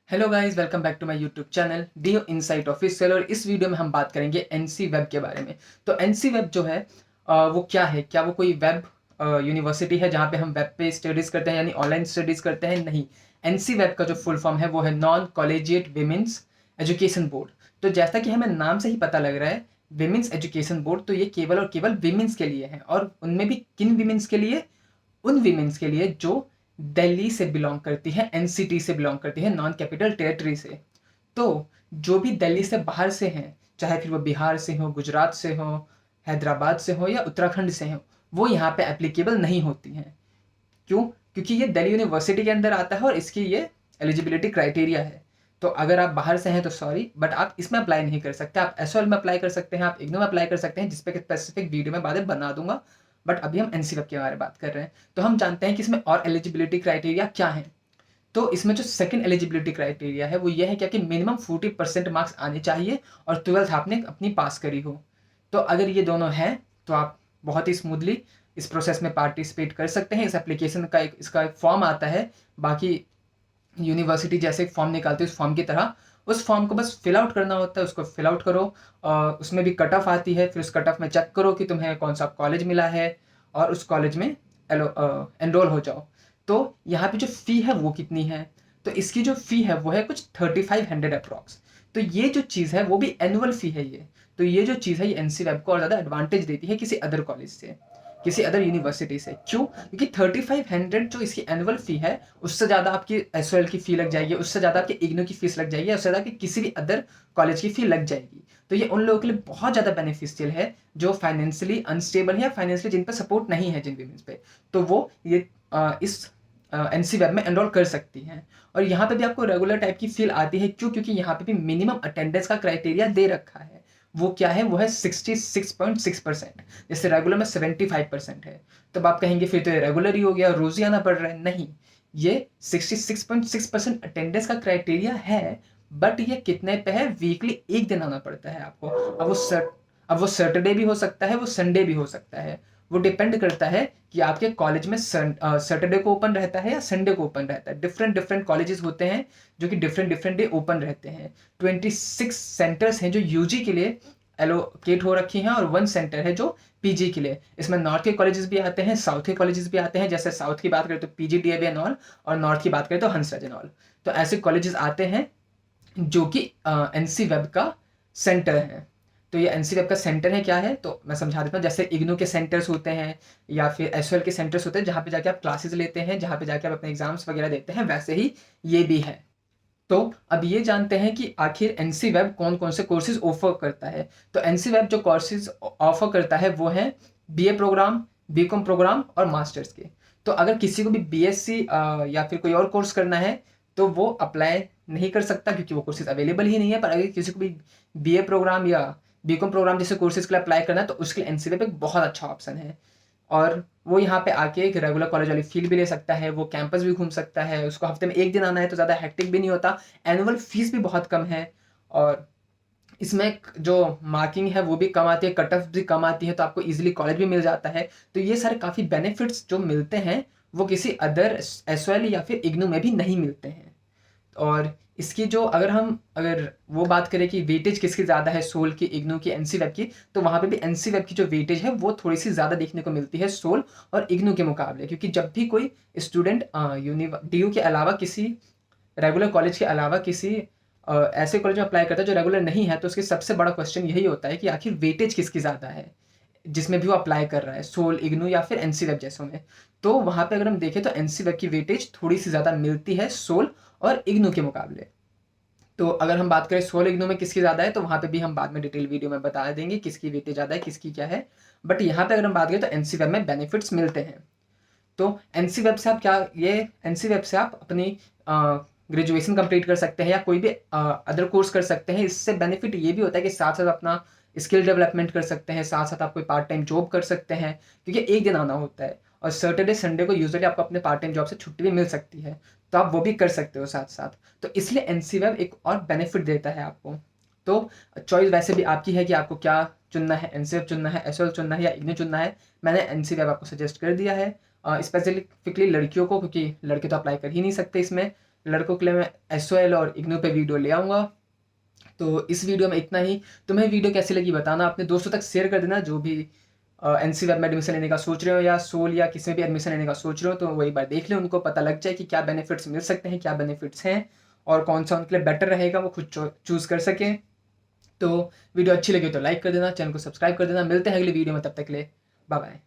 Hello guys, welcome back to my YouTube channel DO insight official. और इस video में हम बात करेंगे एनसी वेब के बारे में। तो एनसी वेब जो है वो क्या है? क्या वो कोई वेब यूनिवर्सिटी है जहाँ पे हम वेब पे स्टडीज़ करते हैं, यानी ऑनलाइन स्टडीज़ करते हैं? नहीं। एनसी वेब का जो फुल फॉर्म है वो है non collegiate women's education board. तो जैसा कि हमें नाम से ही पता लग रहा है, विमेंस एजुकेशन बोर्ड, तो ये केवल और केवल विमेंस के लिए है। और उनमें भी किन विमेंस के लिए? उन वीमेंस के लिए जो दिल्ली से बिलोंग करती है, एनसीटी से बिलोंग करती है, नॉन कैपिटल टेरिटरी से। तो जो भी दिल्ली से बाहर से हैं, चाहे फिर वो बिहार से हो, गुजरात से हो, हैदराबाद से हो या उत्तराखंड से हो, वो यहाँ पे एप्लीकेबल नहीं होती हैं। क्यों? क्योंकि ये दिल्ली यूनिवर्सिटी के अंदर आता है और इसकी ये एलिजिबिलिटी क्राइटेरिया है। तो अगर आप बाहर से हैं तो सॉरी, बट आप इसमें अप्लाई नहीं कर सकते। आप एसओएल में अप्लाई कर सकते हैं, आप इग्नू में अप्लाई कर सकते हैं, जिसपे स्पेसिफिक वीडियो में बाद में बना दूंगा। बट अभी हम एनसी वेब के बारे में बात कर रहे हैं। तो हम जानते हैं कि इसमें और एलिजिबिलिटी क्राइटेरिया क्या है। तो इसमें जो सेकंड एलिजिबिलिटी क्राइटेरिया है वो ये है क्या कि मिनिमम 40% मार्क्स आने चाहिए और 12th आपने अपनी पास करी हो। तो अगर ये दोनों हैं तो आप बहुत ही स्मूथली इस प्रोसेस में पार्टिसिपेट कर सकते हैं। इस एप्लीकेशन का इसका एक फॉर्म आता है, बाकी यूनिवर्सिटी जैसे एक फॉर्म निकालती है उस फॉर्म की तरह। उस फॉर्म को बस फिल आउट करना होता है, उसको फिल आउट करो। और उसमें भी कट ऑफ आती है, फिर उस कट ऑफ में चेक करो कि तुम्हें कौन सा कॉलेज मिला है और उस कॉलेज में एनरोल हो जाओ। तो यहाँ पे जो फ़ी है वो कितनी है? तो इसकी जो फ़ी है वो है कुछ 3500 अप्रॉक्स। तो ये जो चीज़ है वो भी एनुअल फ़ी है ये। तो ये जो चीज़ है ये एनसी वेब को और ज़्यादा एडवांटेज देती है किसी अदर कॉलेज से, किसी अदर यूनिवर्सिटी से। क्यों? क्योंकि 3500 जो इसकी एनुअल फ़ी है, उससे ज़्यादा आपकी एसओएल की फ़ी लग जाएगी, उससे ज़्यादा आपकी इग्नू की फ़ीस लग जाएगी, उससे ज़्यादा आपकी किसी भी अदर कॉलेज की फ़ी लग जाएगी। तो ये उन लोगों के लिए बहुत ज़्यादा बेनिफिशियल है जो फाइनेंशियली अनस्टेबल है या फाइनेंशियली जिन पे सपोर्ट नहीं है, जिन विमेंस पे। तो वो ये इस एनसी वेब में एनरोल कर सकती हैं। और यहाँ पे भी आपको रेगुलर टाइप की फील आती है। क्यों? क्योंकि यहाँ पे भी मिनिमम अटेंडेंस का क्राइटेरिया दे रखा है। वो क्या है? वो है 66.6%। जैसे रेगुलर में 75% है। तब आप कहेंगे फिर तो ये रेगुलर ही हो गया, रोज ही आना पड़ रहा है। नहीं, ये 66.6% अटेंडेंस का क्राइटेरिया है। बट ये कितने पे है? वीकली एक दिन आना पड़ता है आपको। अब वो सैटरडे भी हो सकता है, वो संडे भी हो सकता है। वो डिपेंड करता है कि आपके कॉलेज में सैटरडे को ओपन रहता है या संडे को ओपन रहता है। डिफरेंट डिफरेंट कॉलेजेस होते हैं जो कि डिफरेंट डिफरेंट डे ओपन रहते हैं। 26 सेंटर्स हैं जो यूजी के लिए एलोकेट हो रखी हैं और 1 सेंटर है जो पीजी के लिए। इसमें नॉर्थ के कॉलेजेस भी आते हैं, साउथ के कॉलेजेस भी आते हैं। जैसे साउथ की बात करें तो पीजी डीएवी एंड ऑल, और नॉर्थ की बात करें तो हंसराज एंड ऑल। तो ऐसे कॉलेजेस आते हैं जो कि एनसी वेब का सेंटर है। तो ये एनसी वेब का सेंटर है क्या है, तो मैं समझा देता हूँ। जैसे इग्नू के सेंटर्स होते हैं या फिर एसओएल के सेंटर्स होते हैं जहाँ पे जाके आप क्लासेस लेते हैं, जहाँ पे जाके आप अपने एग्जाम्स वगैरह देते हैं, वैसे ही ये भी है। तो अब ये जानते हैं कि आखिर एनसी वेब कौन कौन से कोर्सेज ऑफर करता है। तो एनसी वेब जो कोर्सेज ऑफर करता है वो है बीए प्रोग्राम, बीकॉम प्रोग्राम और मास्टर्स के। तो अगर किसी को भी बीएससी या फिर कोई और कोर्स करना है तो वो अप्लाई नहीं कर सकता क्योंकि वो कोर्सेज अवेलेबल ही नहीं है। पर अगर किसी को भी बीए प्रोग्राम या बीकॉम प्रोग्राम जैसे कोर्सेज के लिए अप्लाई करना है तो उसके लिए एनसी वेब एक बहुत अच्छा ऑप्शन है। और वो यहाँ पे आके एक रेगुलर कॉलेज वाली फील भी ले सकता है, वो कैंपस भी घूम सकता है। उसको हफ्ते में एक दिन आना है तो ज़्यादा हेक्टिक भी नहीं होता। एनुअल फीस भी बहुत कम है। और इसमें जो मार्किंग है वो भी कम आती है, कट ऑफ भी कम आती है, तो आपको इजीली कॉलेज भी मिल जाता है। तो ये सारे काफ़ी बेनिफिट्स जो मिलते हैं वो किसी अदर एसओएल या फिर इग्नू में भी नहीं मिलते हैं। और इसकी जो अगर वो बात करें कि वेटेज किसकी ज़्यादा है, सोल की, इग्नू की, एनसी वेब की, तो वहाँ पे भी एनसी वेब की जो वेटेज है वो थोड़ी सी ज़्यादा देखने को मिलती है सोल और इग्नू के मुकाबले। क्योंकि जब भी कोई स्टूडेंट डीयू के अलावा किसी रेगुलर कॉलेज के अलावा किसी ऐसे कॉलेज में अप्लाई करता है जो रेगुलर नहीं है, तो उसकी सबसे बड़ा क्वेश्चन यही होता है कि आखिर वेटेज किसकी ज़्यादा है जिसमें भी वो अप्लाई कर रहा है, सोल, इग्नू या फिर एनसी वेब जैसों में। तो वहाँ पे अगर हम देखें तो एनसी वेब की वेटेज थोड़ी सी ज़्यादा मिलती है सोल और इग्नू के मुकाबले। तो अगर हम बात करें सोल इग्नू में किसकी ज़्यादा है, तो वहाँ पे भी हम बाद में डिटेल वीडियो में बता देंगे किसकी वेटेज ज़्यादा है, किसकी क्या है। बट यहाँ पे अगर हम बात करें तो एनसी वेब में बेनिफिट्स मिलते हैं। तो एनसी वेब से आप क्या, ये एनसी वेब से आप अपनी ग्रेजुएशन कंप्लीट कर सकते हैं या कोई भी अदर कोर्स कर सकते हैं। इससे बेनिफिट ये भी होता है कि साथ साथ अपना स्किल डेवलपमेंट कर सकते हैं, साथ साथ आप कोई पार्ट टाइम जॉब कर सकते हैं। क्योंकि एक दिन आना होता है और सैटरडे संडे को यूजुअली आपको अपने पार्ट टाइम जॉब से छुट्टी भी मिल सकती है, तो आप वो भी कर सकते हो साथ साथ। तो इसलिए एनसी वेब एक और बेनिफिट देता है आपको। तो चॉइस वैसे भी आपकी है कि आपको क्या चुनना है, एनसी वेब चुनना है, एसओएल चुनना है या इग्नू चुनना है। मैंने एनसी वेब आपको सजेस्ट कर दिया है, स्पेसिफिकली लड़कियों को, क्योंकि लड़के तो अप्लाई कर ही नहीं सकते इसमें। लड़कों के लिए मैं SOL और इग्नू पे वीडियो ले आऊँगा। तो इस वीडियो में इतना ही। तुम्हें वीडियो कैसी लगी बताना, अपने दोस्तों तक शेयर कर देना जो भी एनसी वेब में एडमिशन लेने का सोच रहे हो या सोल या किसी में भी एडमिशन लेने का सोच रहे हो, तो वो एक बार देख लें, उनको पता लग जाए कि क्या बेनिफिट्स मिल सकते हैं, क्या बेनिफिट्स हैं और कौन सा उनके लिए बेटर रहेगा, वो खुद चूज़ कर सकें। तो वीडियो अच्छी लगी तो लाइक कर देना, चैनल को सब्सक्राइब कर देना। मिलते हैं अगली वीडियो में, तब तक के लिए बाय बाय।